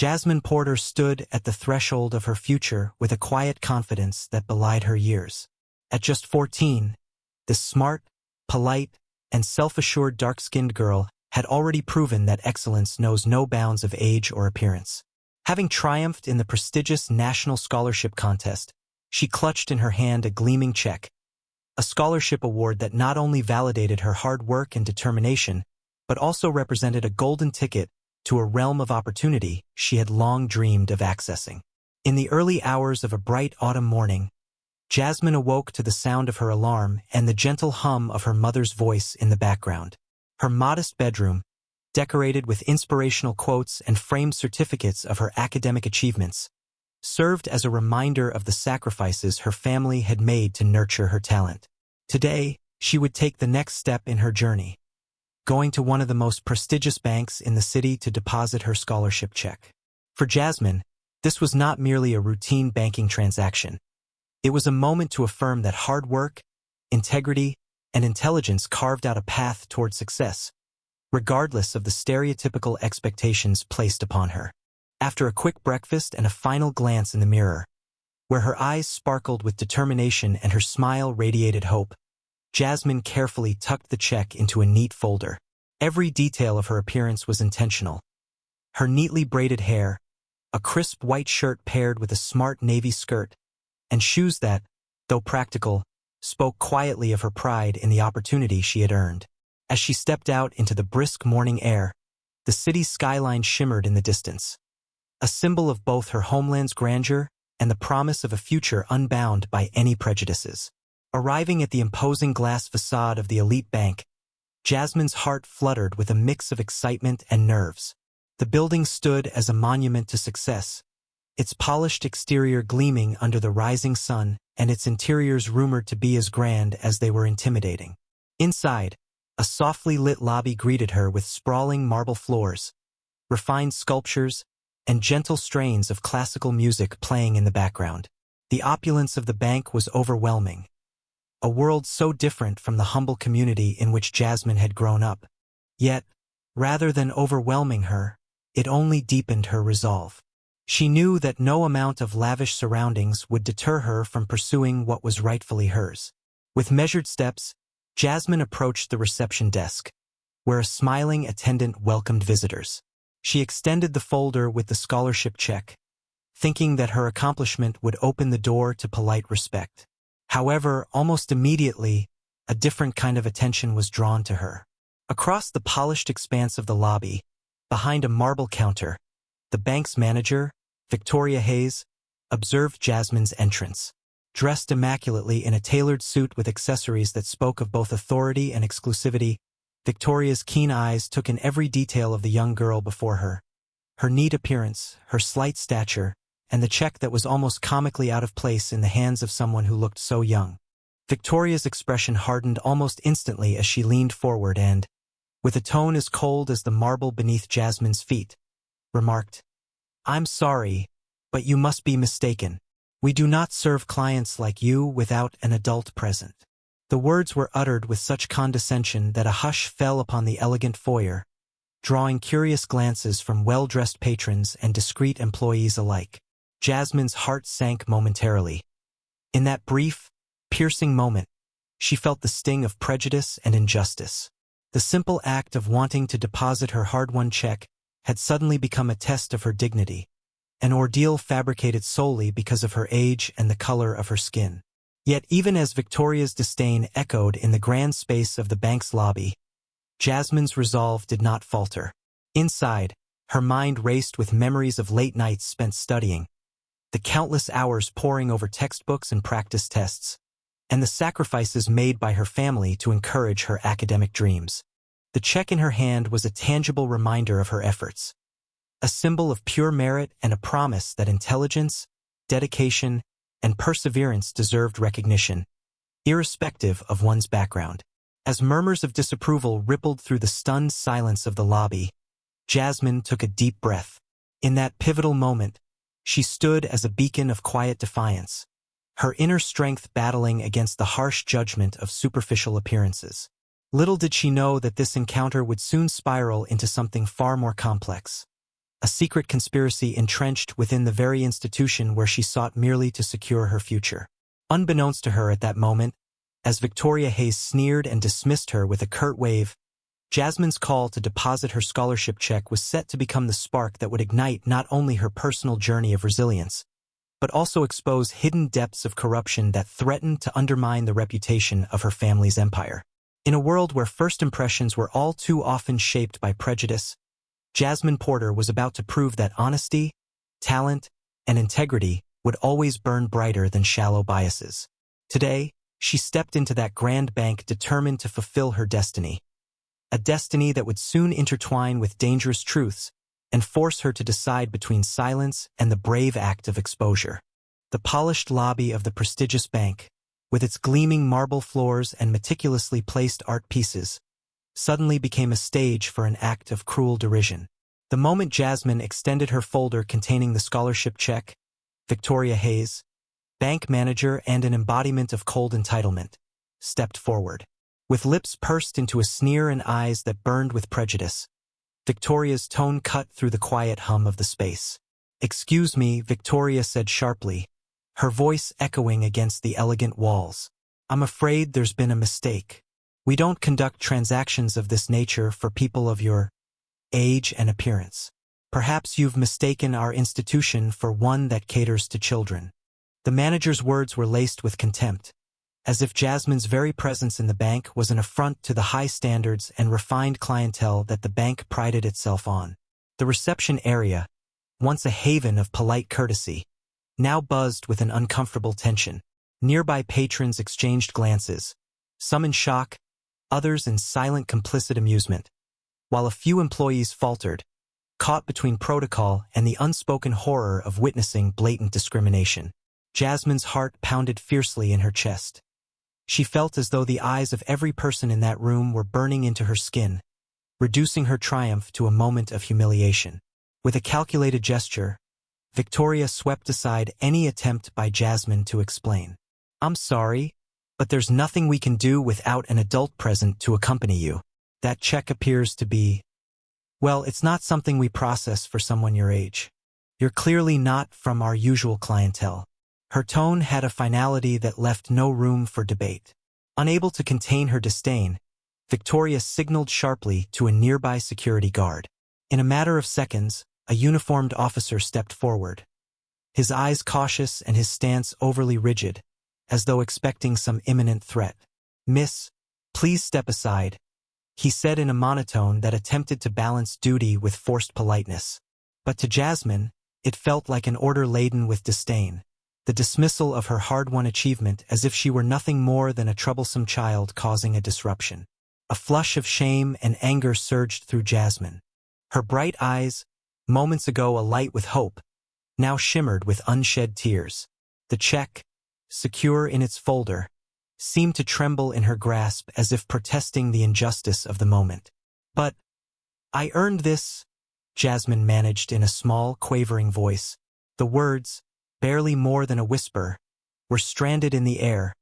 Jasmine Porter stood at the threshold of her future with a quiet confidence that belied her years. At just 14, this smart, polite, and self-assured dark-skinned girl had already proven that excellence knows no bounds of age or appearance. Having triumphed in the prestigious National Scholarship Contest, she clutched in her hand a gleaming check, a scholarship award that not only validated her hard work and determination, but also represented a golden ticket to a realm of opportunity she had long dreamed of accessing. In the early hours of a bright autumn morning, Jasmine awoke to the sound of her alarm and the gentle hum of her mother's voice in the background. Her modest bedroom, decorated with inspirational quotes and framed certificates of her academic achievements, served as a reminder of the sacrifices her family had made to nurture her talent. Today, she would take the next step in her journey, going to one of the most prestigious banks in the city to deposit her scholarship check. For Jasmine, this was not merely a routine banking transaction. It was a moment to affirm that hard work, integrity, and intelligence carved out a path toward success, regardless of the stereotypical expectations placed upon her. After a quick breakfast and a final glance in the mirror, where her eyes sparkled with determination and her smile radiated hope, Jasmine carefully tucked the check into a neat folder. Every detail of her appearance was intentional. Her neatly braided hair, a crisp white shirt paired with a smart navy skirt, and shoes that, though practical, spoke quietly of her pride in the opportunity she had earned. As she stepped out into the brisk morning air, the city's skyline shimmered in the distance, a symbol of both her homeland's grandeur and the promise of a future unbound by any prejudices. Arriving at the imposing glass facade of the elite bank, Jasmine's heart fluttered with a mix of excitement and nerves. The building stood as a monument to success, its polished exterior gleaming under the rising sun and its interiors rumored to be as grand as they were intimidating. Inside, a softly lit lobby greeted her with sprawling marble floors, refined sculptures, and gentle strains of classical music playing in the background. The opulence of the bank was overwhelming, a world so different from the humble community in which Jasmine had grown up. Yet, rather than overwhelming her, it only deepened her resolve. She knew that no amount of lavish surroundings would deter her from pursuing what was rightfully hers. With measured steps, Jasmine approached the reception desk, where a smiling attendant welcomed visitors. She extended the folder with the scholarship check, thinking that her accomplishment would open the door to polite respect. However, almost immediately, a different kind of attention was drawn to her. Across the polished expanse of the lobby, behind a marble counter, the bank's manager, Victoria Hayes, observed Jasmine's entrance. Dressed immaculately in a tailored suit with accessories that spoke of both authority and exclusivity, Victoria's keen eyes took in every detail of the young girl before her. Her neat appearance, her slight stature, and the check that was almost comically out of place in the hands of someone who looked so young. Victoria's expression hardened almost instantly as she leaned forward and, with a tone as cold as the marble beneath Jasmine's feet, remarked, "I'm sorry, but you must be mistaken. We do not serve clients like you without an adult present." The words were uttered with such condescension that a hush fell upon the elegant foyer, drawing curious glances from well-dressed patrons and discreet employees alike. Jasmine's heart sank momentarily. In that brief, piercing moment, she felt the sting of prejudice and injustice. The simple act of wanting to deposit her hard-won check had suddenly become a test of her dignity, an ordeal fabricated solely because of her age and the color of her skin. Yet even as Victoria's disdain echoed in the grand space of the bank's lobby, Jasmine's resolve did not falter. Inside, her mind raced with memories of late nights spent studying, the countless hours poring over textbooks and practice tests, and the sacrifices made by her family to encourage her academic dreams. The check in her hand was a tangible reminder of her efforts, a symbol of pure merit and a promise that intelligence, dedication, and perseverance deserved recognition, irrespective of one's background. As murmurs of disapproval rippled through the stunned silence of the lobby, Jasmine took a deep breath. In that pivotal moment, she stood as a beacon of quiet defiance, her inner strength battling against the harsh judgment of superficial appearances. Little did she know that this encounter would soon spiral into something far more complex, a secret conspiracy entrenched within the very institution where she sought merely to secure her future. Unbeknownst to her at that moment, as Victoria Hayes sneered and dismissed her with a curt wave, Jasmine's call to deposit her scholarship check was set to become the spark that would ignite not only her personal journey of resilience, but also expose hidden depths of corruption that threatened to undermine the reputation of her family's empire. In a world where first impressions were all too often shaped by prejudice, Jasmine Porter was about to prove that honesty, talent, and integrity would always burn brighter than shallow biases. Today, she stepped into that grand bank determined to fulfill her destiny, a destiny that would soon intertwine with dangerous truths and force her to decide between silence and the brave act of exposure. The polished lobby of the prestigious bank, with its gleaming marble floors and meticulously placed art pieces, suddenly became a stage for an act of cruel derision. The moment Jasmine extended her folder containing the scholarship check, Victoria Hayes, bank manager and an embodiment of cold entitlement, stepped forward. With lips pursed into a sneer and eyes that burned with prejudice, Victoria's tone cut through the quiet hum of the space. "Excuse me," Victoria said sharply, her voice echoing against the elegant walls. "I'm afraid there's been a mistake. We don't conduct transactions of this nature for people of your age and appearance. Perhaps you've mistaken our institution for one that caters to children." The manager's words were laced with contempt, as if Jasmine's very presence in the bank was an affront to the high standards and refined clientele that the bank prided itself on. The reception area, once a haven of polite courtesy, now buzzed with an uncomfortable tension. Nearby patrons exchanged glances, some in shock, others in silent complicit amusement, while a few employees faltered, caught between protocol and the unspoken horror of witnessing blatant discrimination. Jasmine's heart pounded fiercely in her chest. She felt as though the eyes of every person in that room were burning into her skin, reducing her triumph to a moment of humiliation. With a calculated gesture, Victoria swept aside any attempt by Jasmine to explain. "I'm sorry, but there's nothing we can do without an adult present to accompany you. That check appears to be... well, it's not something we process for someone your age. You're clearly not from our usual clientele." Her tone had a finality that left no room for debate. Unable to contain her disdain, Victoria signaled sharply to a nearby security guard. In a matter of seconds, a uniformed officer stepped forward, his eyes cautious and his stance overly rigid, as though expecting some imminent threat. "Miss, please step aside," he said in a monotone that attempted to balance duty with forced politeness. But to Jasmine, it felt like an order laden with disdain, the dismissal of her hard-won achievement as if she were nothing more than a troublesome child causing a disruption. A flush of shame and anger surged through Jasmine. Her bright eyes, moments ago alight with hope, now shimmered with unshed tears. The check, secure in its folder, seemed to tremble in her grasp as if protesting the injustice of the moment. "But I earned this," Jasmine managed in a small, quavering voice. The words, barely more than a whisper, were stranded in the air,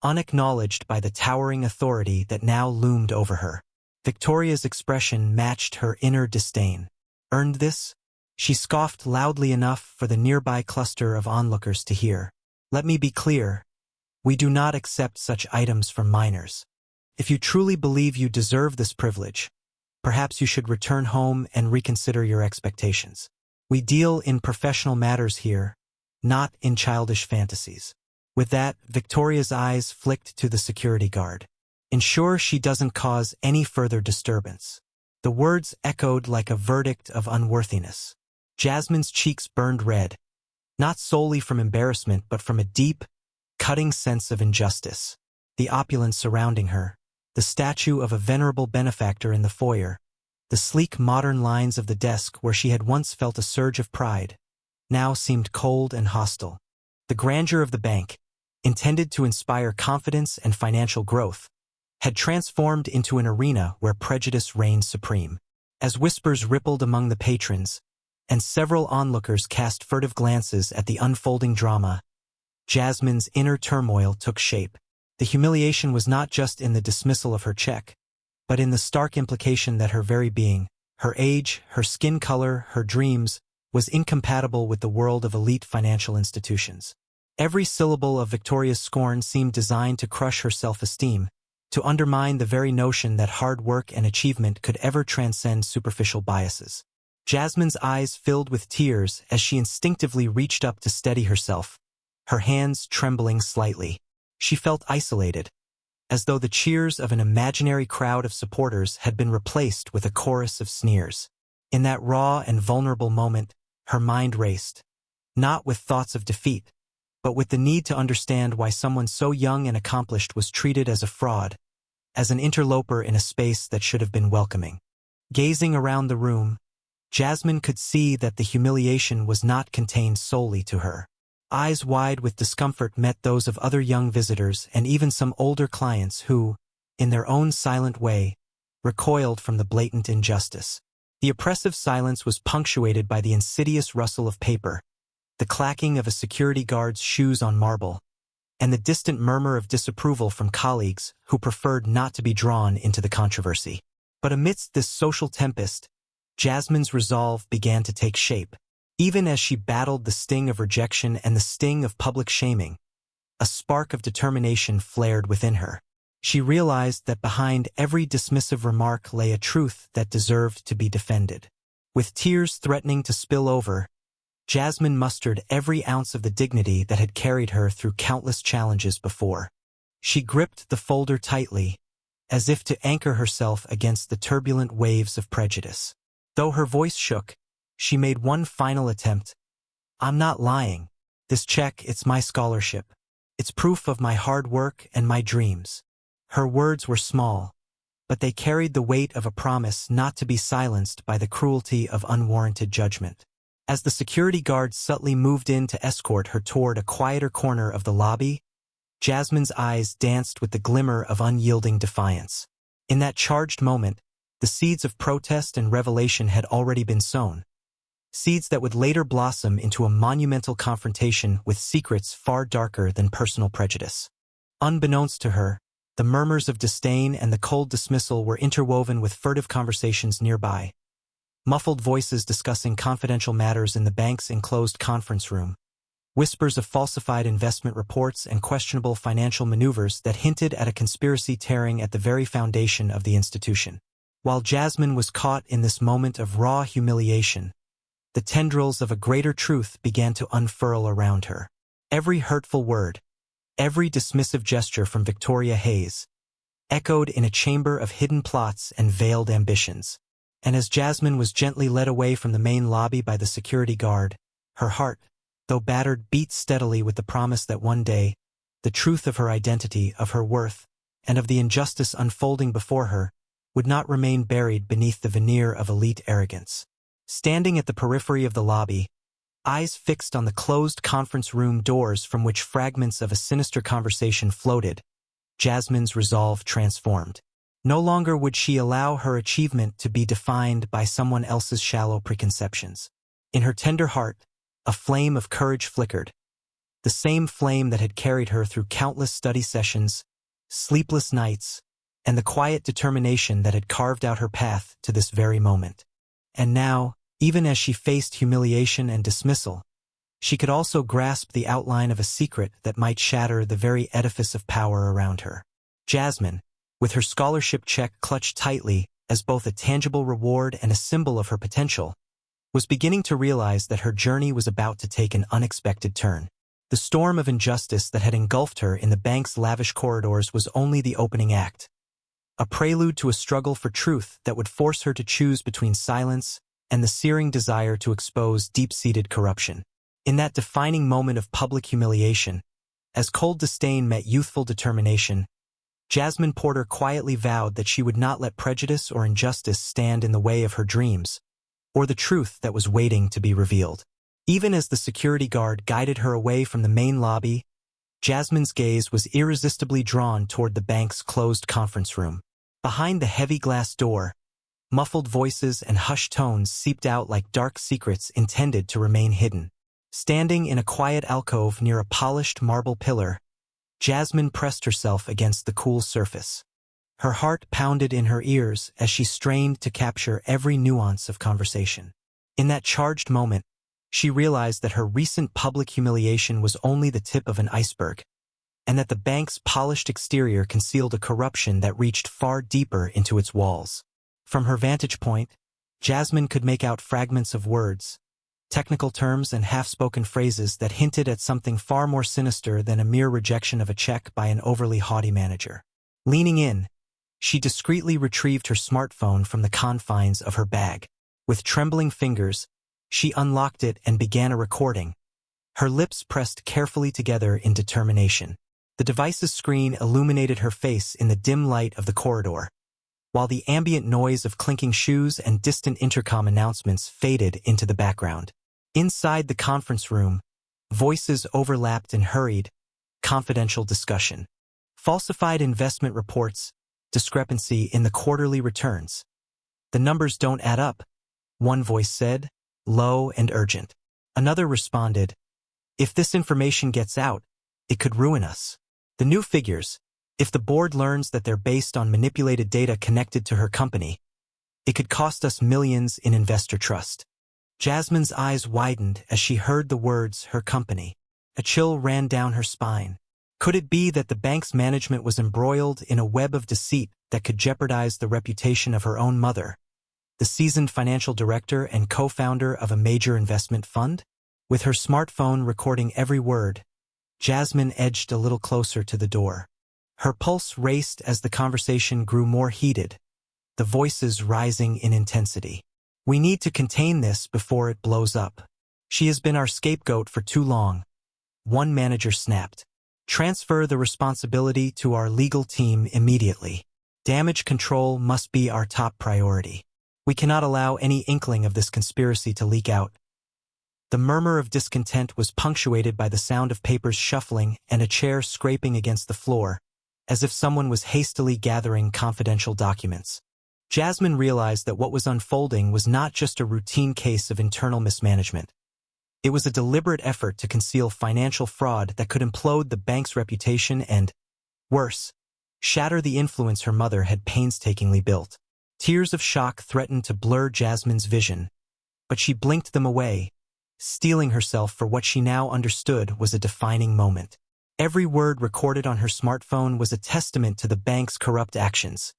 unacknowledged by the towering authority that now loomed over her. Victoria's expression matched her inner disdain. "Earned this?" She scoffed loudly enough for the nearby cluster of onlookers to hear. "Let me be clear. We do not accept such items from minors. If you truly believe you deserve this privilege, perhaps you should return home and reconsider your expectations. We deal in professional matters here, not in childish fantasies." With that, Victoria's eyes flicked to the security guard. "Ensure she doesn't cause any further disturbance." The words echoed like a verdict of unworthiness. Jasmine's cheeks burned red, not solely from embarrassment but from a deep, cutting sense of injustice. The opulence surrounding her, the statue of a venerable benefactor in the foyer, the sleek modern lines of the desk where she had once felt a surge of pride, now seemed cold and hostile. The grandeur of the bank, intended to inspire confidence and financial growth, had transformed into an arena where prejudice reigned supreme. As whispers rippled among the patrons, and several onlookers cast furtive glances at the unfolding drama, Jasmine's inner turmoil took shape. The humiliation was not just in the dismissal of her check, but in the stark implication that her very being, Her age, her skin color, her dreams, was incompatible with the world of elite financial institutions. Every syllable of Victoria's scorn seemed designed to crush her self-esteem, to undermine the very notion that hard work and achievement could ever transcend superficial biases. Jasmine's eyes filled with tears as she instinctively reached up to steady herself, her hands trembling slightly. She felt isolated, as though the cheers of an imaginary crowd of supporters had been replaced with a chorus of sneers. In that raw and vulnerable moment, her mind raced, not with thoughts of defeat, but with the need to understand why someone so young and accomplished was treated as a fraud, as an interloper in a space that should have been welcoming. Gazing around the room, Jasmine could see that the humiliation was not contained solely to her. Eyes wide with discomfort met those of other young visitors and even some older clients who, in their own silent way, recoiled from the blatant injustice. The oppressive silence was punctuated by the insidious rustle of paper, the clacking of a security guard's shoes on marble, and the distant murmur of disapproval from colleagues who preferred not to be drawn into the controversy. But amidst this social tempest, Jasmine's resolve began to take shape. Even as she battled the sting of rejection and the sting of public shaming, a spark of determination flared within her. She realized that behind every dismissive remark lay a truth that deserved to be defended. With tears threatening to spill over, Jasmine mustered every ounce of the dignity that had carried her through countless challenges before. She gripped the folder tightly, as if to anchor herself against the turbulent waves of prejudice. Though her voice shook, she made one final attempt. "I'm not lying. This check, it's my scholarship. It's proof of my hard work and my dreams." Her words were small, but they carried the weight of a promise not to be silenced by the cruelty of unwarranted judgment. As the security guard subtly moved in to escort her toward a quieter corner of the lobby, Jasmine's eyes danced with the glimmer of unyielding defiance. In that charged moment, the seeds of protest and revelation had already been sown, seeds that would later blossom into a monumental confrontation with secrets far darker than personal prejudice. Unbeknownst to her, the murmurs of disdain and the cold dismissal were interwoven with furtive conversations nearby, muffled voices discussing confidential matters in the bank's enclosed conference room, whispers of falsified investment reports and questionable financial maneuvers that hinted at a conspiracy tearing at the very foundation of the institution. While Jasmine was caught in this moment of raw humiliation, the tendrils of a greater truth began to unfurl around her. Every hurtful word, every dismissive gesture from Victoria Hayes, echoed in a chamber of hidden plots and veiled ambitions. And as Jasmine was gently led away from the main lobby by the security guard, her heart, though battered, beat steadily with the promise that one day, the truth of her identity, of her worth, and of the injustice unfolding before her, would not remain buried beneath the veneer of elite arrogance. Standing at the periphery of the lobby, eyes fixed on the closed conference room doors from which fragments of a sinister conversation floated, Jasmine's resolve transformed. No longer would she allow her achievement to be defined by someone else's shallow preconceptions. In her tender heart, a flame of courage flickered, the same flame that had carried her through countless study sessions, sleepless nights, and the quiet determination that had carved out her path to this very moment. And now, even as she faced humiliation and dismissal, she could also grasp the outline of a secret that might shatter the very edifice of power around her. Jasmine, with her scholarship check clutched tightly as both a tangible reward and a symbol of her potential, was beginning to realize that her journey was about to take an unexpected turn. The storm of injustice that had engulfed her in the bank's lavish corridors was only the opening act, a prelude to a struggle for truth that would force her to choose between silence and the searing desire to expose deep-seated corruption. In that defining moment of public humiliation, as cold disdain met youthful determination, Jasmine Porter quietly vowed that she would not let prejudice or injustice stand in the way of her dreams, or the truth that was waiting to be revealed. Even as the security guard guided her away from the main lobby, Jasmine's gaze was irresistibly drawn toward the bank's closed conference room. Behind the heavy glass door, muffled voices and hushed tones seeped out like dark secrets intended to remain hidden. Standing in a quiet alcove near a polished marble pillar, Jasmine pressed herself against the cool surface. Her heart pounded in her ears as she strained to capture every nuance of conversation. In that charged moment, she realized that her recent public humiliation was only the tip of an iceberg, and that the bank's polished exterior concealed a corruption that reached far deeper into its walls. From her vantage point, Jasmine could make out fragments of words, technical terms and half-spoken phrases that hinted at something far more sinister than a mere rejection of a check by an overly haughty manager. Leaning in, she discreetly retrieved her smartphone from the confines of her bag. With trembling fingers, she unlocked it and began a recording, her lips pressed carefully together in determination. The device's screen illuminated her face in the dim light of the corridor, while the ambient noise of clinking shoes and distant intercom announcements faded into the background. Inside the conference room, voices overlapped in hurried, confidential discussion. Falsified investment reports, discrepancy in the quarterly returns. The numbers don't add up, one voice said, low and urgent. Another responded, if this information gets out, it could ruin us. The new figures, if the board learns that they're based on manipulated data connected to her company, it could cost us millions in investor trust. Jasmine's eyes widened as she heard the words, her company. A chill ran down her spine. Could it be that the bank's management was embroiled in a web of deceit that could jeopardize the reputation of her own mother, the seasoned financial director and co-founder of a major investment fund? With her smartphone recording every word, Jasmine edged a little closer to the door. Her pulse raced as the conversation grew more heated, the voices rising in intensity. We need to contain this before it blows up. She has been our scapegoat for too long. One manager snapped. Transfer the responsibility to our legal team immediately. Damage control must be our top priority. We cannot allow any inkling of this conspiracy to leak out. The murmur of discontent was punctuated by the sound of papers shuffling and a chair scraping against the floor, as if someone was hastily gathering confidential documents. Jasmine realized that what was unfolding was not just a routine case of internal mismanagement. It was a deliberate effort to conceal financial fraud that could implode the bank's reputation and, worse, shatter the influence her mother had painstakingly built. Tears of shock threatened to blur Jasmine's vision, but she blinked them away, steeling herself for what she now understood was a defining moment. Every word recorded on her smartphone was a testament to the bank's corrupt actions,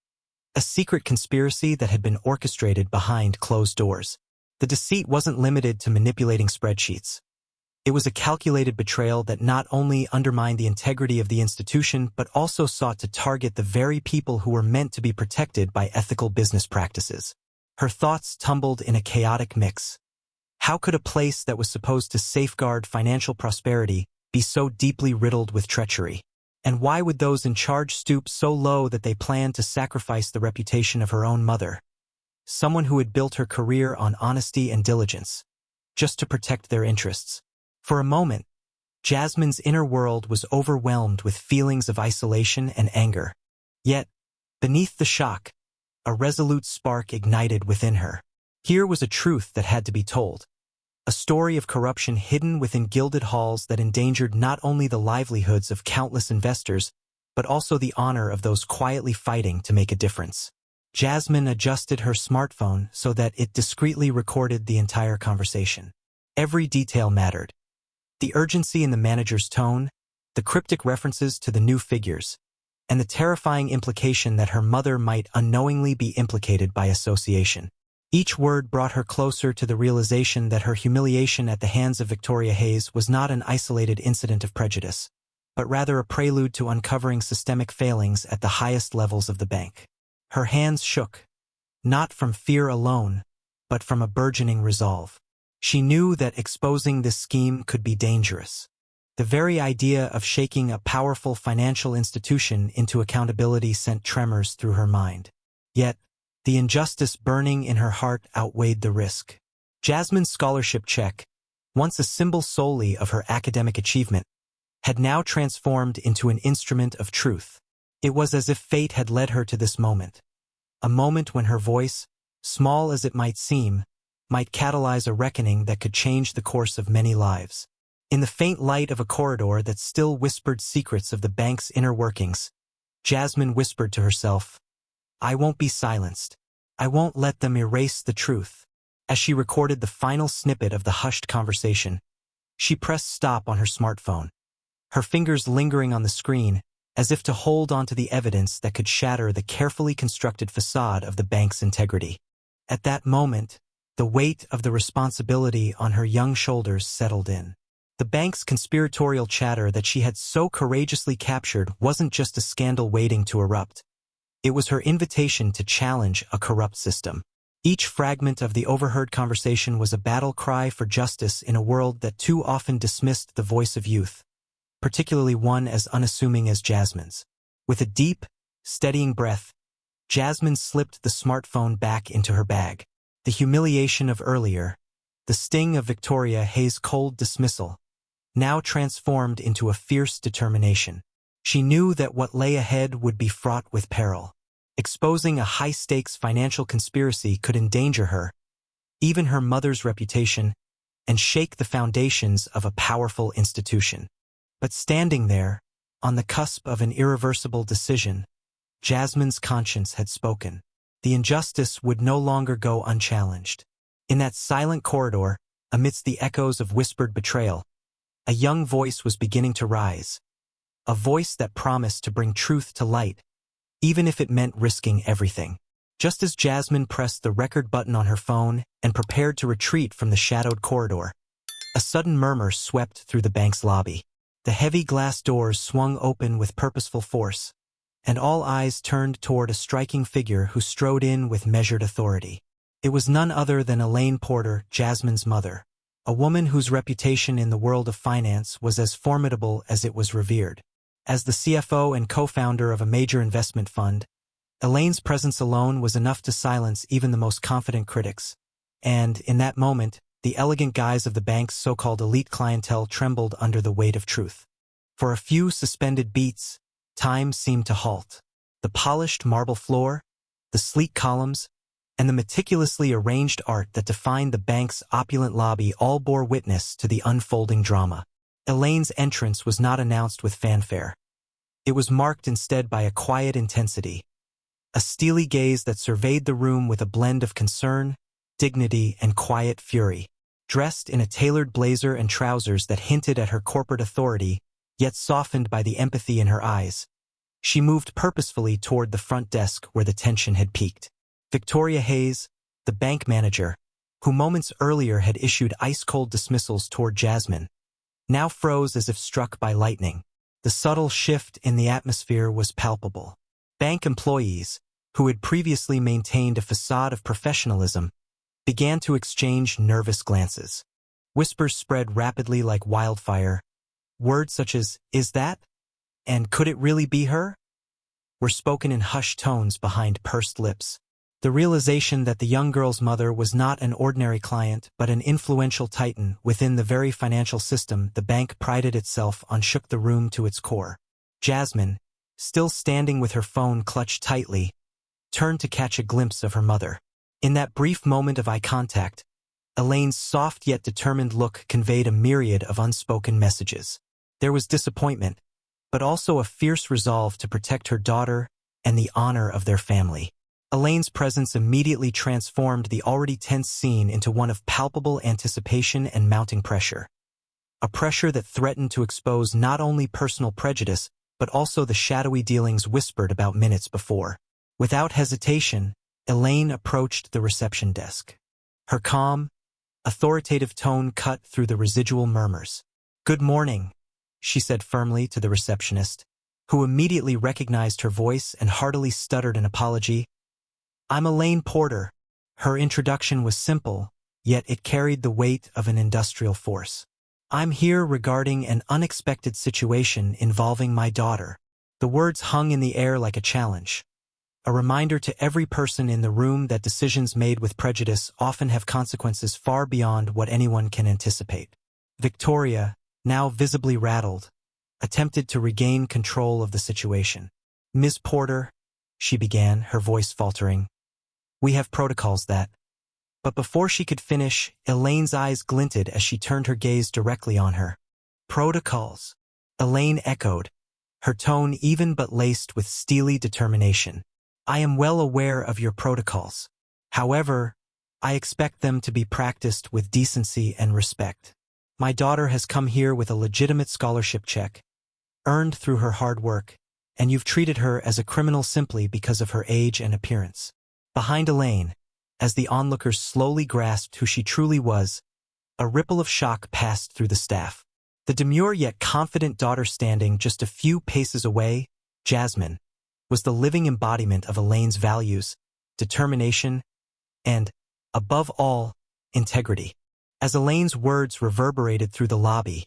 a secret conspiracy that had been orchestrated behind closed doors. The deceit wasn't limited to manipulating spreadsheets. It was a calculated betrayal that not only undermined the integrity of the institution but also sought to target the very people who were meant to be protected by ethical business practices. Her thoughts tumbled in a chaotic mix. How could a place that was supposed to safeguard financial prosperity be so deeply riddled with treachery? And why would those in charge stoop so low that they planned to sacrifice the reputation of her own mother, someone who had built her career on honesty and diligence, just to protect their interests? For a moment, Jasmine's inner world was overwhelmed with feelings of isolation and anger. Yet, beneath the shock, a resolute spark ignited within her. Here was a truth that had to be told. A story of corruption hidden within gilded halls that endangered not only the livelihoods of countless investors, but also the honor of those quietly fighting to make a difference. Jasmine adjusted her smartphone so that it discreetly recorded the entire conversation. Every detail mattered. The urgency in the manager's tone, the cryptic references to the new figures, and the terrifying implication that her mother might unknowingly be implicated by association. Each word brought her closer to the realization that her humiliation at the hands of Victoria Hayes was not an isolated incident of prejudice, but rather a prelude to uncovering systemic failings at the highest levels of the bank. Her hands shook, not from fear alone, but from a burgeoning resolve. She knew that exposing this scheme could be dangerous. The very idea of shaking a powerful financial institution into accountability sent tremors through her mind. Yet, the injustice burning in her heart outweighed the risk. Jasmine's scholarship check, once a symbol solely of her academic achievement, had now transformed into an instrument of truth. It was as if fate had led her to this moment. A moment when her voice, small as it might seem, might catalyze a reckoning that could change the course of many lives. In the faint light of a corridor that still whispered secrets of the bank's inner workings, Jasmine whispered to herself, I won't be silenced. I won't let them erase the truth. As she recorded the final snippet of the hushed conversation, she pressed stop on her smartphone, her fingers lingering on the screen as if to hold onto the evidence that could shatter the carefully constructed facade of the bank's integrity. At that moment, the weight of the responsibility on her young shoulders settled in. The bank's conspiratorial chatter that she had so courageously captured wasn't just a scandal waiting to erupt. It was her invitation to challenge a corrupt system. Each fragment of the overheard conversation was a battle cry for justice in a world that too often dismissed the voice of youth, particularly one as unassuming as Jasmine's. With a deep, steadying breath, Jasmine slipped the smartphone back into her bag. The humiliation of earlier, the sting of Victoria Hayes' cold dismissal, now transformed into a fierce determination. She knew that what lay ahead would be fraught with peril. Exposing a high-stakes financial conspiracy could endanger her, even her mother's reputation, and shake the foundations of a powerful institution. But standing there, on the cusp of an irreversible decision, Jasmine's conscience had spoken. The injustice would no longer go unchallenged. In that silent corridor, amidst the echoes of whispered betrayal, a young voice was beginning to rise. A voice that promised to bring truth to light, even if it meant risking everything. Just as Jasmine pressed the record button on her phone and prepared to retreat from the shadowed corridor, a sudden murmur swept through the bank's lobby. The heavy glass doors swung open with purposeful force, and all eyes turned toward a striking figure who strode in with measured authority. It was none other than Elaine Porter, Jasmine's mother, a woman whose reputation in the world of finance was as formidable as it was revered. As the CFO and co-founder of a major investment fund, Elaine's presence alone was enough to silence even the most confident critics. And, in that moment, the elegant guise of the bank's so-called elite clientele trembled under the weight of truth. For a few suspended beats, time seemed to halt. The polished marble floor, the sleek columns, and the meticulously arranged art that defined the bank's opulent lobby all bore witness to the unfolding drama. Elaine's entrance was not announced with fanfare. It was marked instead by a quiet intensity, a steely gaze that surveyed the room with a blend of concern, dignity, and quiet fury. Dressed in a tailored blazer and trousers that hinted at her corporate authority, yet softened by the empathy in her eyes, she moved purposefully toward the front desk where the tension had peaked. Victoria Hayes, the bank manager, who moments earlier had issued ice-cold dismissals toward Jasmine, now froze as if struck by lightning. The subtle shift in the atmosphere was palpable. Bank employees, who had previously maintained a facade of professionalism, began to exchange nervous glances. Whispers spread rapidly like wildfire. Words such as, "Is that?" and "Could it really be her?" were spoken in hushed tones behind pursed lips. The realization that the young girl's mother was not an ordinary client but an influential titan within the very financial system the bank prided itself on shook the room to its core. Jasmine, still standing with her phone clutched tightly, turned to catch a glimpse of her mother. In that brief moment of eye contact, Elaine's soft yet determined look conveyed a myriad of unspoken messages. There was disappointment, but also a fierce resolve to protect her daughter and the honor of their family. Elaine's presence immediately transformed the already tense scene into one of palpable anticipation and mounting pressure. A pressure that threatened to expose not only personal prejudice, but also the shadowy dealings whispered about minutes before. Without hesitation, Elaine approached the reception desk. Her calm, authoritative tone cut through the residual murmurs. "Good morning," she said firmly to the receptionist, who immediately recognized her voice and heartily stuttered an apology. "I'm Elaine Porter." Her introduction was simple, yet it carried the weight of an industrial force. "I'm here regarding an unexpected situation involving my daughter." The words hung in the air like a challenge, a reminder to every person in the room that decisions made with prejudice often have consequences far beyond what anyone can anticipate. Victoria, now visibly rattled, attempted to regain control of the situation. "Ms. Porter," she began, her voice faltering, "we have protocols that—" But before she could finish, Elaine's eyes glinted as she turned her gaze directly on her. "Protocols?" Elaine echoed, her tone even but laced with steely determination. I am well aware of your protocols. However, I expect them to be practiced with decency and respect. My daughter has come here with a legitimate scholarship check, earned through her hard work, and you've treated her as a criminal simply because of her age and appearance. Behind Elaine, as the onlookers slowly grasped who she truly was, a ripple of shock passed through the staff. The demure yet confident daughter standing just a few paces away, Jasmine, was the living embodiment of Elaine's values, determination, and, above all, integrity. As Elaine's words reverberated through the lobby,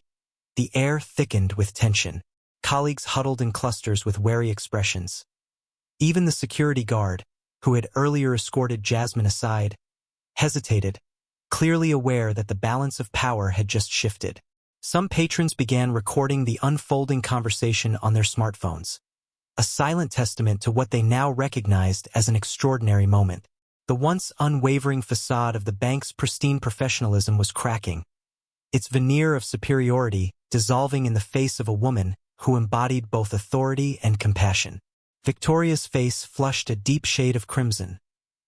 the air thickened with tension. Colleagues huddled in clusters with wary expressions. Even the security guard, who had earlier escorted Jasmine aside, hesitated, clearly aware that the balance of power had just shifted. Some patrons began recording the unfolding conversation on their smartphones, a silent testament to what they now recognized as an extraordinary moment. The once unwavering facade of the bank's pristine professionalism was cracking, its veneer of superiority dissolving in the face of a woman who embodied both authority and compassion. Victoria's face flushed a deep shade of crimson,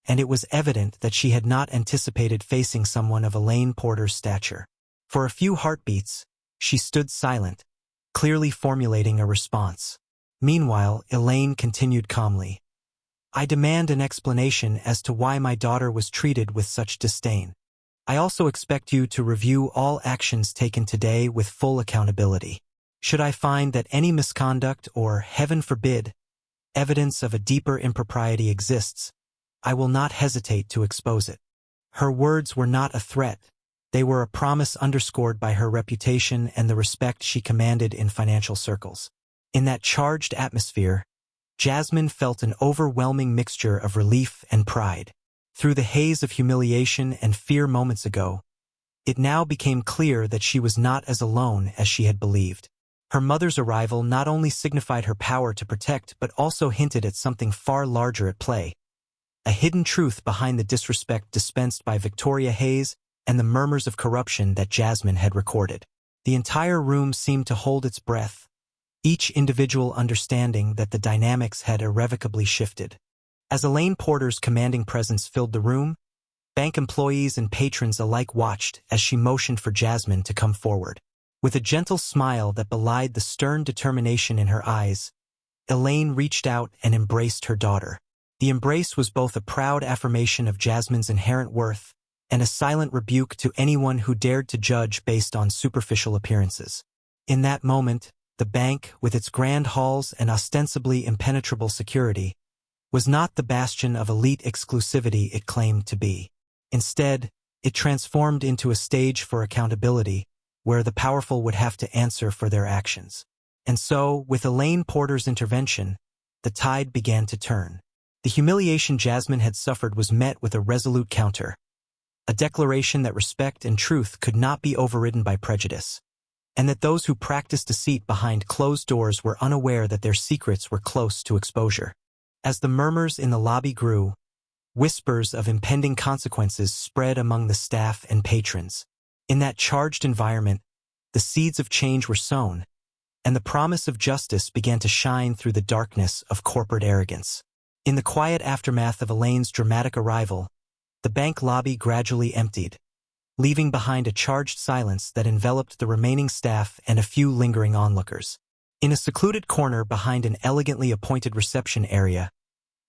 and it was evident that she had not anticipated facing someone of Elaine Porter's stature. For a few heartbeats, she stood silent, clearly formulating a response. Meanwhile, Elaine continued calmly. I demand an explanation as to why my daughter was treated with such disdain. I also expect you to review all actions taken today with full accountability. Should I find that any misconduct or, heaven forbid, evidence of a deeper impropriety exists, I will not hesitate to expose it. Her words were not a threat. They were a promise underscored by her reputation and the respect she commanded in financial circles. In that charged atmosphere, Jasmine felt an overwhelming mixture of relief and pride. Through the haze of humiliation and fear moments ago, it now became clear that she was not as alone as she had believed. Her mother's arrival not only signified her power to protect but also hinted at something far larger at play, a hidden truth behind the disrespect dispensed by Victoria Hayes and the murmurs of corruption that Jasmine had recorded. The entire room seemed to hold its breath, each individual understanding that the dynamics had irrevocably shifted. As Elaine Porter's commanding presence filled the room, bank employees and patrons alike watched as she motioned for Jasmine to come forward. With a gentle smile that belied the stern determination in her eyes, Elaine reached out and embraced her daughter. The embrace was both a proud affirmation of Jasmine's inherent worth and a silent rebuke to anyone who dared to judge based on superficial appearances. In that moment, the bank, with its grand halls and ostensibly impenetrable security, was not the bastion of elite exclusivity it claimed to be. Instead, it transformed into a stage for accountability, where the powerful would have to answer for their actions. And so, with Elaine Porter's intervention, the tide began to turn. The humiliation Jasmine had suffered was met with a resolute counter, a declaration that respect and truth could not be overridden by prejudice, and that those who practiced deceit behind closed doors were unaware that their secrets were close to exposure. As the murmurs in the lobby grew, whispers of impending consequences spread among the staff and patrons. In that charged environment, the seeds of change were sown, and the promise of justice began to shine through the darkness of corporate arrogance. In the quiet aftermath of Elaine's dramatic arrival, the bank lobby gradually emptied, leaving behind a charged silence that enveloped the remaining staff and a few lingering onlookers. In a secluded corner behind an elegantly appointed reception area,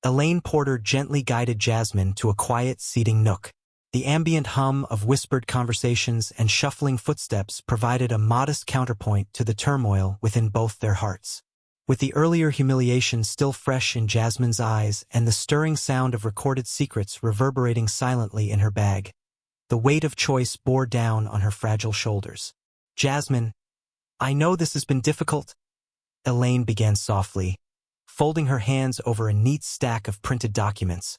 Elaine Porter gently guided Jasmine to a quiet seating nook. The ambient hum of whispered conversations and shuffling footsteps provided a modest counterpoint to the turmoil within both their hearts. With the earlier humiliation still fresh in Jasmine's eyes and the stirring sound of recorded secrets reverberating silently in her bag, the weight of choice bore down on her fragile shoulders. Jasmine, I know this has been difficult, Elaine began softly, folding her hands over a neat stack of printed documents.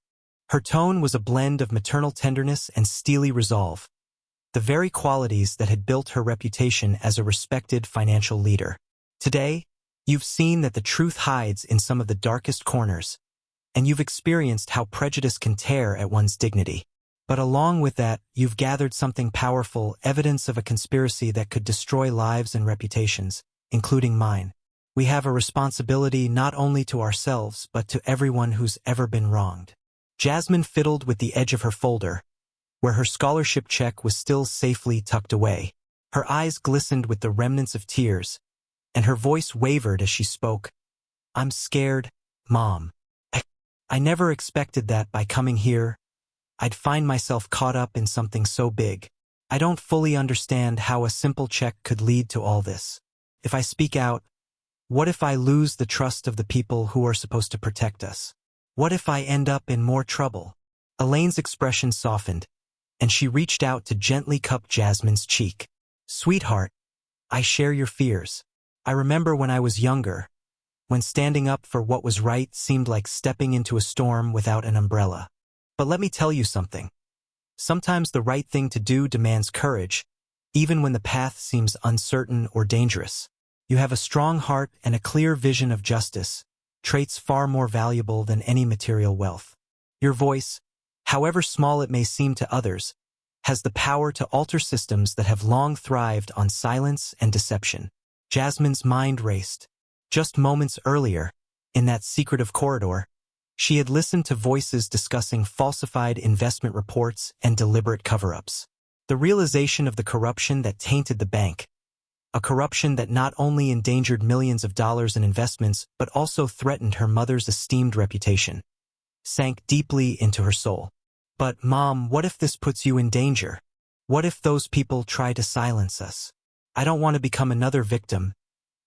Her tone was a blend of maternal tenderness and steely resolve, the very qualities that had built her reputation as a respected financial leader. Today, you've seen that the truth hides in some of the darkest corners, and you've experienced how prejudice can tear at one's dignity. But along with that, you've gathered something powerful, evidence of a conspiracy that could destroy lives and reputations, including mine. We have a responsibility not only to ourselves but to everyone who's ever been wronged. Jasmine fiddled with the edge of her folder, where her scholarship check was still safely tucked away. Her eyes glistened with the remnants of tears, and her voice wavered as she spoke. I'm scared, Mom. I never expected that by coming here, I'd find myself caught up in something so big. I don't fully understand how a simple check could lead to all this. If I speak out, what if I lose the trust of the people who are supposed to protect us? What if I end up in more trouble? Elaine's expression softened, and she reached out to gently cup Jasmine's cheek. Sweetheart, I share your fears. I remember when I was younger, when standing up for what was right seemed like stepping into a storm without an umbrella. But let me tell you something. Sometimes the right thing to do demands courage, even when the path seems uncertain or dangerous. You have a strong heart and a clear vision of justice, traits far more valuable than any material wealth. Your voice, however small it may seem to others, has the power to alter systems that have long thrived on silence and deception. Jasmine's mind raced. Just moments earlier, in that secretive corridor, she had listened to voices discussing falsified investment reports and deliberate cover-ups. The realization of the corruption that tainted the bank, a corruption that not only endangered millions of dollars in investments but also threatened her mother's esteemed reputation, sank deeply into her soul. But, Mom, what if this puts you in danger? What if those people try to silence us? I don't want to become another victim,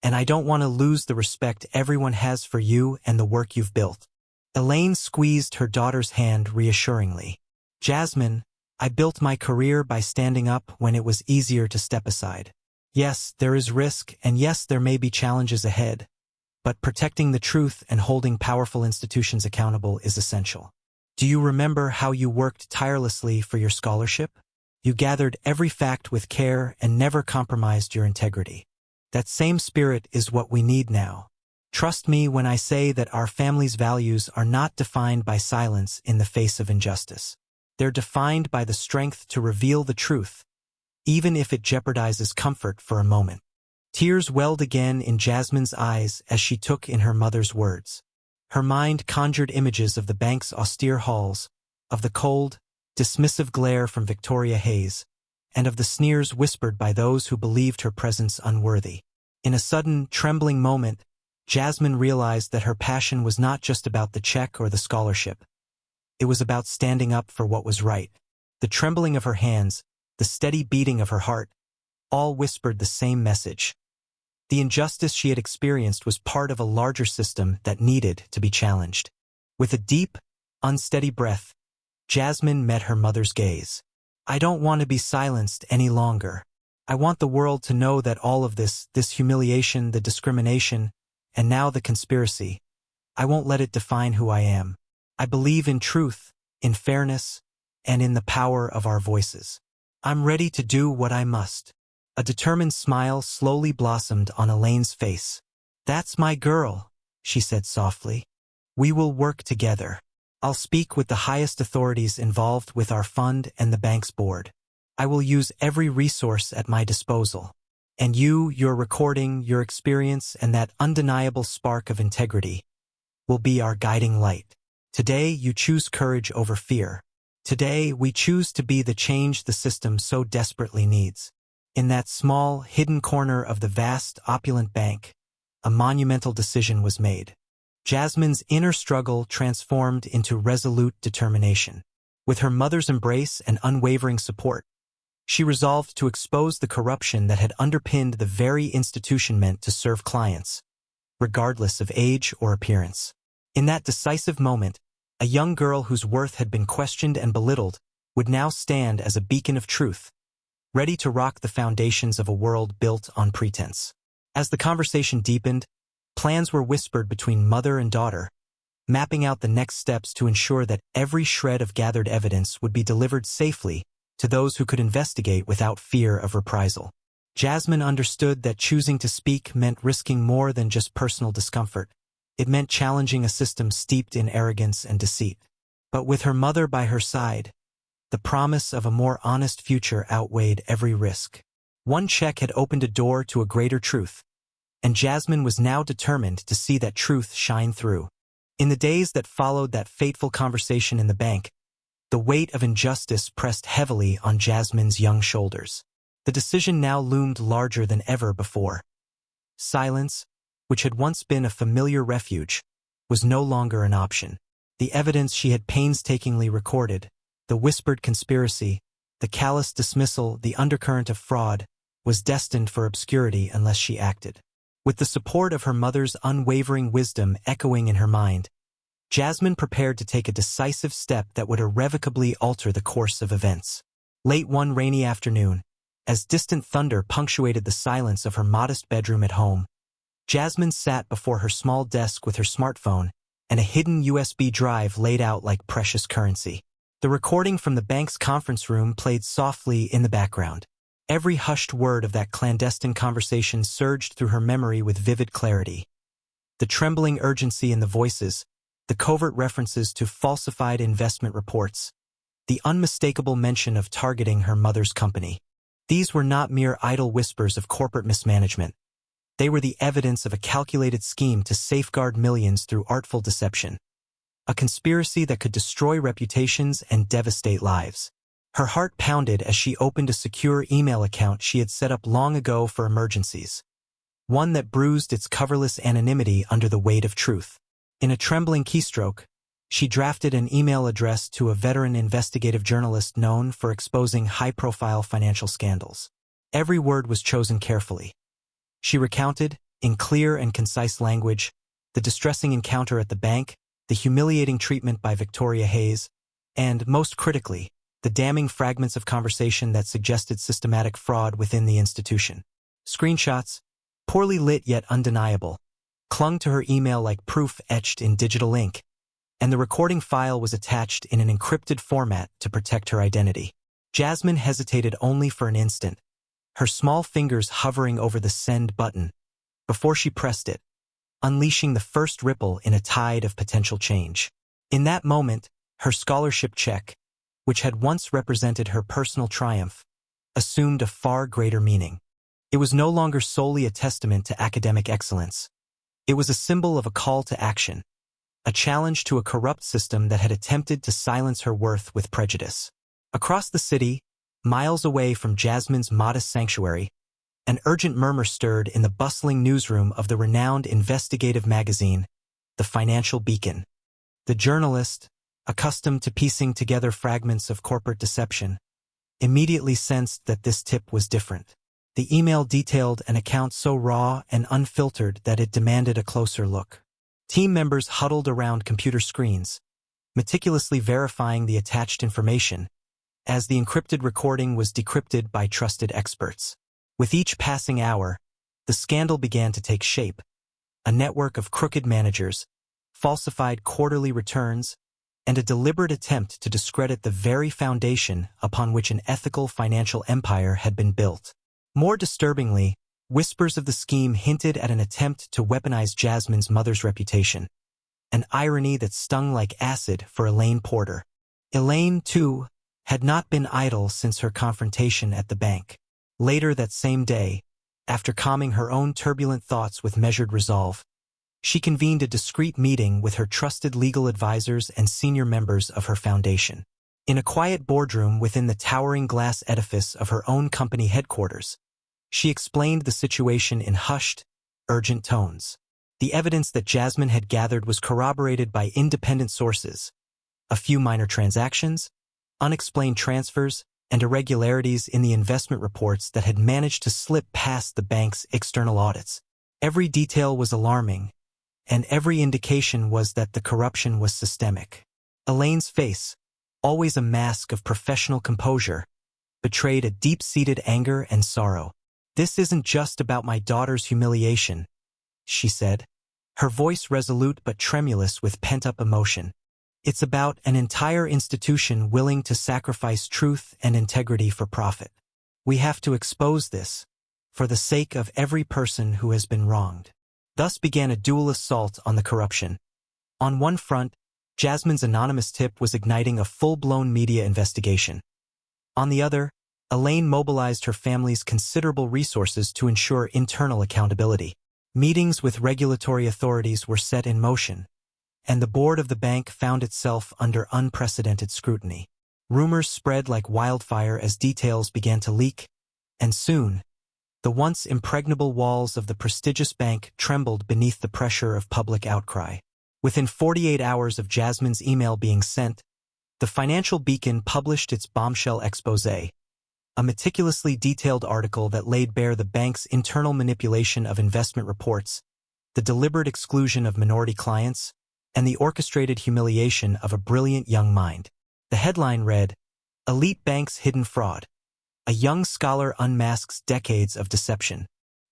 and I don't want to lose the respect everyone has for you and the work you've built. Elaine squeezed her daughter's hand reassuringly. Jasmine, I built my career by standing up when it was easier to step aside. Yes, there is risk, and yes, there may be challenges ahead, but protecting the truth and holding powerful institutions accountable is essential. Do you remember how you worked tirelessly for your scholarship? You gathered every fact with care and never compromised your integrity. That same spirit is what we need now. Trust me when I say that our family's values are not defined by silence in the face of injustice. They're defined by the strength to reveal the truth, even if it jeopardizes comfort for a moment. Tears welled again in Jasmine's eyes as she took in her mother's words. Her mind conjured images of the bank's austere halls, of the cold, dismissive glare from Victoria Hayes, and of the sneers whispered by those who believed her presence unworthy. In a sudden, trembling moment, Jasmine realized that her passion was not just about the check or the scholarship. It was about standing up for what was right. The trembling of her hands, the steady beating of her heart, all whispered the same message. The injustice she had experienced was part of a larger system that needed to be challenged. With a deep, unsteady breath, Jasmine met her mother's gaze. I don't want to be silenced any longer. I want the world to know that all of this humiliation, the discrimination, and now the conspiracy, I won't let it define who I am. I believe in truth, in fairness, and in the power of our voices. I'm ready to do what I must. A determined smile slowly blossomed on Elaine's face. That's my girl, she said softly. We will work together. I'll speak with the highest authorities involved with our fund and the bank's board. I will use every resource at my disposal. And you, your recording, your experience, and that undeniable spark of integrity will be our guiding light. Today, you choose courage over fear. Today, we choose to be the change the system so desperately needs. In that small, hidden corner of the vast, opulent bank, a monumental decision was made. Jasmine's inner struggle transformed into resolute determination. With her mother's embrace and unwavering support, she resolved to expose the corruption that had underpinned the very institution meant to serve clients, regardless of age or appearance. In that decisive moment, a young girl whose worth had been questioned and belittled would now stand as a beacon of truth, ready to rock the foundations of a world built on pretense. As the conversation deepened, plans were whispered between mother and daughter, mapping out the next steps to ensure that every shred of gathered evidence would be delivered safely to those who could investigate without fear of reprisal. Jasmine understood that choosing to speak meant risking more than just personal discomfort. It meant challenging a system steeped in arrogance and deceit. But with her mother by her side, the promise of a more honest future outweighed every risk. One check had opened a door to a greater truth, and Jasmine was now determined to see that truth shine through. In the days that followed that fateful conversation in the bank, the weight of injustice pressed heavily on Jasmine's young shoulders. The decision now loomed larger than ever before. Silence, which had once been a familiar refuge, was no longer an option. The evidence she had painstakingly recorded, the whispered conspiracy, the callous dismissal, the undercurrent of fraud, was destined for obscurity unless she acted. With the support of her mother's unwavering wisdom echoing in her mind, Jasmine prepared to take a decisive step that would irrevocably alter the course of events. Late one rainy afternoon, as distant thunder punctuated the silence of her modest bedroom at home, Jasmine sat before her small desk with her smartphone and a hidden USB drive laid out like precious currency. The recording from the bank's conference room played softly in the background. Every hushed word of that clandestine conversation surged through her memory with vivid clarity. The trembling urgency in the voices, the covert references to falsified investment reports, the unmistakable mention of targeting her mother's company. These were not mere idle whispers of corporate mismanagement. They were the evidence of a calculated scheme to safeguard millions through artful deception. A conspiracy that could destroy reputations and devastate lives. Her heart pounded as she opened a secure email account she had set up long ago for emergencies. One that bruised its coverless anonymity under the weight of truth. In a trembling keystroke, she drafted an email addressed to a veteran investigative journalist known for exposing high-profile financial scandals. Every word was chosen carefully. She recounted, in clear and concise language, the distressing encounter at the bank, the humiliating treatment by Victoria Hayes, and, most critically, the damning fragments of conversation that suggested systematic fraud within the institution. Screenshots, poorly lit yet undeniable, clung to her email like proof etched in digital ink, and the recording file was attached in an encrypted format to protect her identity. Jasmine hesitated only for an instant, her small fingers hovering over the send button, before she pressed it, unleashing the first ripple in a tide of potential change. In that moment, her scholarship check, which had once represented her personal triumph, assumed a far greater meaning. It was no longer solely a testament to academic excellence. It was a symbol of a call to action, a challenge to a corrupt system that had attempted to silence her worth with prejudice. Across the city, miles away from Jasmine's modest sanctuary, an urgent murmur stirred in the bustling newsroom of the renowned investigative magazine, The Financial Beacon. The journalist, accustomed to piecing together fragments of corporate deception, immediately sensed that this tip was different. The email detailed an account so raw and unfiltered that it demanded a closer look. Team members huddled around computer screens, meticulously verifying the attached information, as the encrypted recording was decrypted by trusted experts. With each passing hour, the scandal began to take shape. A network of crooked managers, falsified quarterly returns, and a deliberate attempt to discredit the very foundation upon which an ethical financial empire had been built. More disturbingly, whispers of the scheme hinted at an attempt to weaponize Jasmine's mother's reputation, an irony that stung like acid for Elaine Porter. Elaine, too, had not been idle since her confrontation at the bank. Later that same day, after calming her own turbulent thoughts with measured resolve, she convened a discreet meeting with her trusted legal advisors and senior members of her foundation. In a quiet boardroom within the towering glass edifice of her own company headquarters, she explained the situation in hushed, urgent tones. The evidence that Jasmine had gathered was corroborated by independent sources. A few minor transactions, unexplained transfers, and irregularities in the investment reports that had managed to slip past the bank's external audits. Every detail was alarming, and every indication was that the corruption was systemic. Elaine's face, always a mask of professional composure, betrayed a deep-seated anger and sorrow. "This isn't just about my daughter's humiliation," she said, her voice resolute but tremulous with pent-up emotion. "It's about an entire institution willing to sacrifice truth and integrity for profit. We have to expose this, for the sake of every person who has been wronged." Thus began a dual assault on the corruption. On one front, Jasmine's anonymous tip was igniting a full-blown media investigation. On the other, Elaine mobilized her family's considerable resources to ensure internal accountability. Meetings with regulatory authorities were set in motion, and the board of the bank found itself under unprecedented scrutiny. Rumors spread like wildfire as details began to leak, and soon, the once impregnable walls of the prestigious bank trembled beneath the pressure of public outcry. Within 48 hours of Jasmine's email being sent, the Financial Beacon published its bombshell exposé, a meticulously detailed article that laid bare the bank's internal manipulation of investment reports, the deliberate exclusion of minority clients, and the orchestrated humiliation of a brilliant young mind. The headline read, "Elite Bank's Hidden Fraud. A Young Scholar Unmasks Decades of Deception."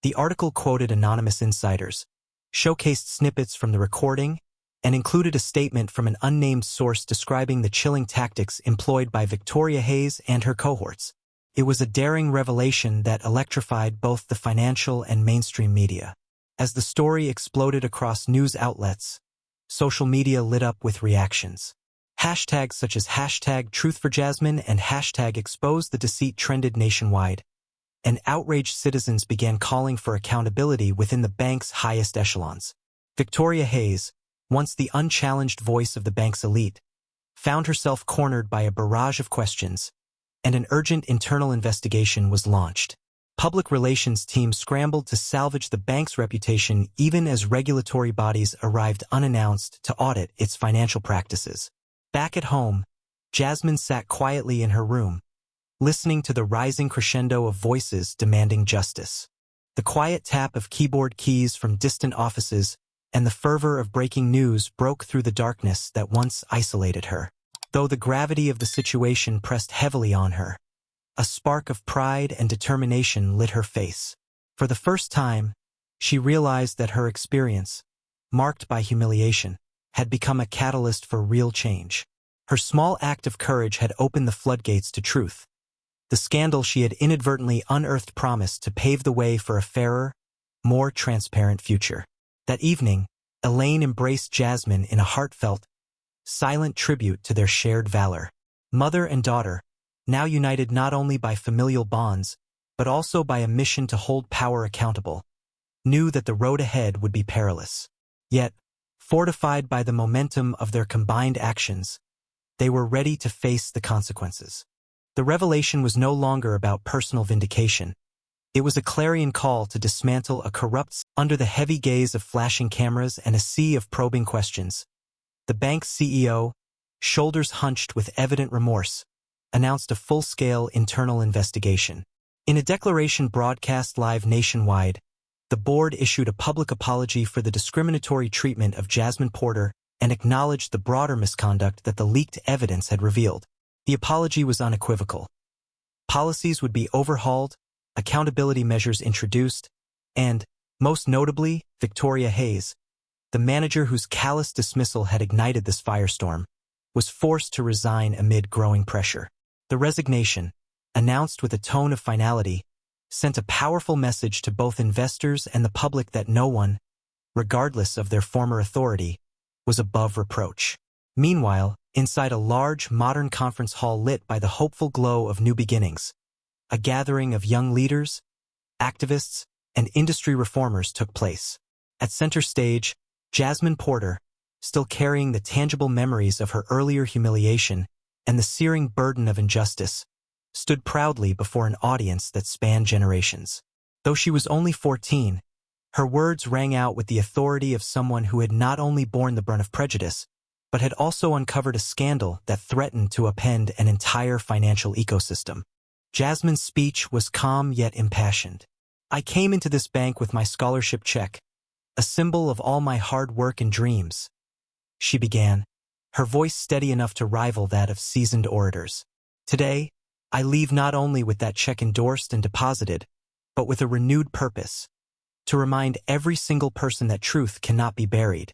The article quoted anonymous insiders, showcased snippets from the recording, and included a statement from an unnamed source describing the chilling tactics employed by Victoria Hayes and her cohorts. It was a daring revelation that electrified both the financial and mainstream media. As the story exploded across news outlets, social media lit up with reactions. Hashtags such as #TruthForJasmine and #ExposeTheDeceit trended nationwide, and outraged citizens began calling for accountability within the bank's highest echelons. Victoria Hayes, once the unchallenged voice of the bank's elite, found herself cornered by a barrage of questions, and an urgent internal investigation was launched. Public relations teams scrambled to salvage the bank's reputation even as regulatory bodies arrived unannounced to audit its financial practices. Back at home, Jasmine sat quietly in her room, listening to the rising crescendo of voices demanding justice. The quiet tap of keyboard keys from distant offices and the fervor of breaking news broke through the darkness that once isolated her. Though the gravity of the situation pressed heavily on her, a spark of pride and determination lit her face. For the first time, she realized that her experience, marked by humiliation, had become a catalyst for real change. Her small act of courage had opened the floodgates to truth. The scandal she had inadvertently unearthed promised to pave the way for a fairer, more transparent future. That evening, Elaine embraced Jasmine in a heartfelt, silent tribute to their shared valor. Mother and daughter, now united not only by familial bonds, but also by a mission to hold power accountable, knew that the road ahead would be perilous. Yet, fortified by the momentum of their combined actions, they were ready to face the consequences. The revelation was no longer about personal vindication. It was a clarion call to dismantle a corrupt. Under the heavy gaze of flashing cameras and a sea of probing questions, the bank's CEO, shoulders hunched with evident remorse, announced a full-scale internal investigation. In a declaration broadcast live nationwide, the board issued a public apology for the discriminatory treatment of Jasmine Porter and acknowledged the broader misconduct that the leaked evidence had revealed. The apology was unequivocal. Policies would be overhauled, accountability measures introduced, and, most notably, Victoria Hayes, the manager whose callous dismissal had ignited this firestorm, was forced to resign amid growing pressure. The resignation, announced with a tone of finality, sent a powerful message to both investors and the public that no one, regardless of their former authority, was above reproach. Meanwhile, inside a large, modern conference hall lit by the hopeful glow of new beginnings, a gathering of young leaders, activists, and industry reformers took place. At center stage, Jasmine Porter, still carrying the tangible memories of her earlier humiliation and the searing burden of injustice, stood proudly before an audience that spanned generations. Though she was only 14, her words rang out with the authority of someone who had not only borne the brunt of prejudice, but had also uncovered a scandal that threatened to upend an entire financial ecosystem. Jasmine's speech was calm yet impassioned. "I came into this bank with my scholarship check, a symbol of all my hard work and dreams," she began, her voice steady enough to rival that of seasoned orators. "Today, I leave not only with that check endorsed and deposited, but with a renewed purpose, to remind every single person that truth cannot be buried,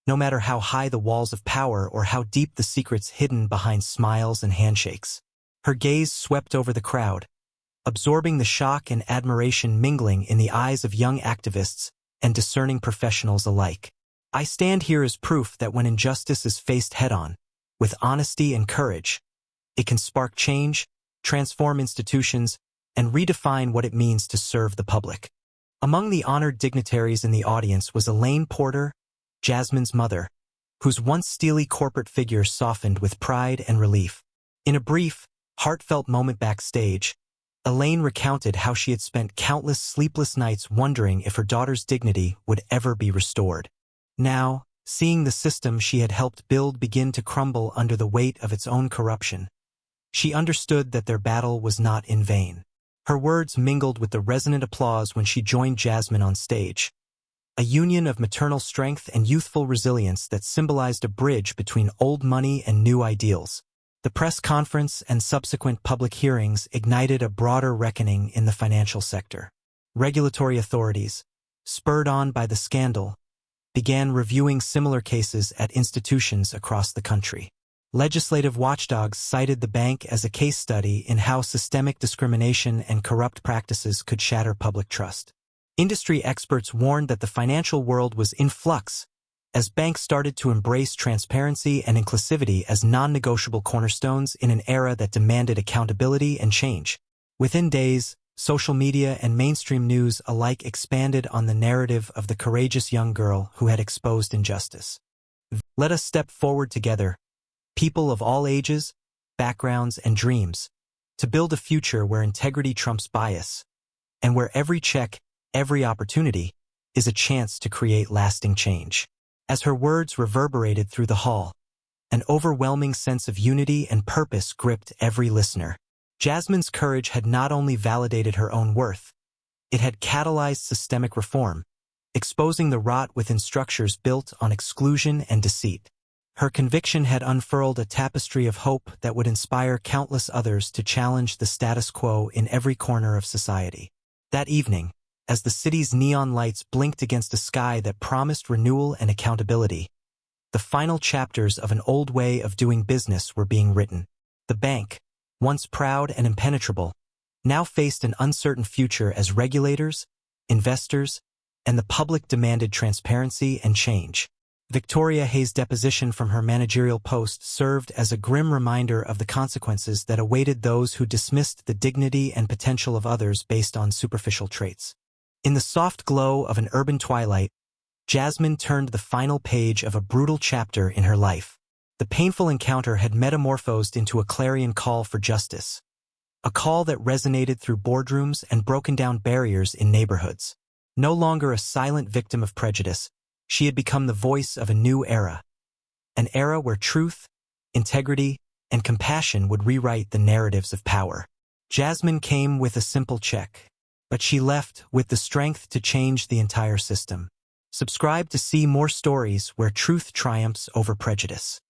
no matter how high the walls of power or how deep the secrets hidden behind smiles and handshakes." Her gaze swept over the crowd, absorbing the shock and admiration mingling in the eyes of young activists and discerning professionals alike. "I stand here as proof that when injustice is faced head-on, with honesty and courage, it can spark change, transform institutions, and redefine what it means to serve the public." Among the honored dignitaries in the audience was Elaine Porter, Jasmine's mother, whose once steely corporate figure softened with pride and relief. In a brief, heartfelt moment backstage, Elaine recounted how she had spent countless sleepless nights wondering if her daughter's dignity would ever be restored. Now, seeing the system she had helped build begin to crumble under the weight of its own corruption, she understood that their battle was not in vain. Her words mingled with the resonant applause when she joined Jasmine on stage, a union of maternal strength and youthful resilience that symbolized a bridge between old money and new ideals. The press conference and subsequent public hearings ignited a broader reckoning in the financial sector. Regulatory authorities, spurred on by the scandal, began reviewing similar cases at institutions across the country. Legislative watchdogs cited the bank as a case study in how systemic discrimination and corrupt practices could shatter public trust. Industry experts warned that the financial world was in flux as banks started to embrace transparency and inclusivity as non-negotiable cornerstones in an era that demanded accountability and change. Within days, social media and mainstream news alike expanded on the narrative of the courageous young girl who had exposed injustice. Let us step forward together, people of all ages, backgrounds, and dreams, to build a future where integrity trumps bias, and where every check, every opportunity, is a chance to create lasting change. As her words reverberated through the hall, an overwhelming sense of unity and purpose gripped every listener. Jasmine's courage had not only validated her own worth, it had catalyzed systemic reform, exposing the rot within structures built on exclusion and deceit. Her conviction had unfurled a tapestry of hope that would inspire countless others to challenge the status quo in every corner of society. That evening, as the city's neon lights blinked against a sky that promised renewal and accountability, the final chapters of an old way of doing business were being written. The bank, once proud and impenetrable, now faced an uncertain future as regulators, investors, and the public demanded transparency and change. Victoria Hayes' deposition from her managerial post served as a grim reminder of the consequences that awaited those who dismissed the dignity and potential of others based on superficial traits. In the soft glow of an urban twilight, Jasmine turned the final page of a brutal chapter in her life. The painful encounter had metamorphosed into a clarion call for justice, a call that resonated through boardrooms and broken down barriers in neighborhoods. No longer a silent victim of prejudice, she had become the voice of a new era, an era where truth, integrity, and compassion would rewrite the narratives of power. Jasmine came with a simple check, but she left with the strength to change the entire system. Subscribe to see more stories where truth triumphs over prejudice.